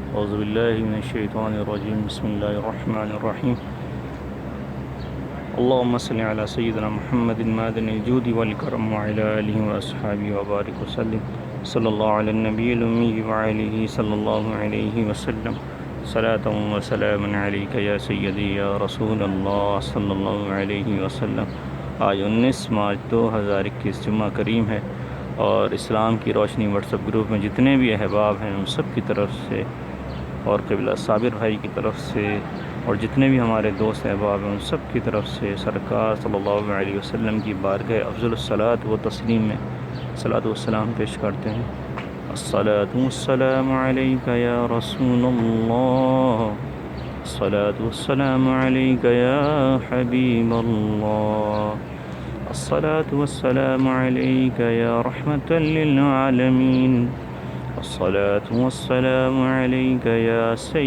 اعوذ باللہ من الشیطان الرجیم بسم اللہ الرحمن الرحیم اللهم صل على سيدنا محمد معدن الجود والكرم وعلى آله وأصحابه وبارك وسلم صلى الله على النبي الأمي وعليه صلى الله عليه وسلم صلاة وسلام عليك يا سيدي يا رسول الله صلى الله عليه وسلم. آج 19 مارچ 2021 جمعہ کریم ہے اور اسلام کی روشنی واٹس ایپ گروپ میں جتنے بھی احباب ہیں ان سب کی طرف سے اور قبلہ صابر بھائی کی طرف سے اور جتنے بھی ہمارے دوست احباب ہیں ان سب کی طرف سے سرکار صلی اللہ علیہ وسلم کی بارگاہ افضل الصلاۃ و تسلیم میں صلاۃ و السلام پیش کرتے ہیں. الصلاۃ والسلام علیک یا رسول اللہ، الصلاۃ والسلام علیک یا حبیب اللہ، الصلاۃ والسلام علیک یا رحمۃ للعالمین، الصلاۃ والسلام علیک یا سید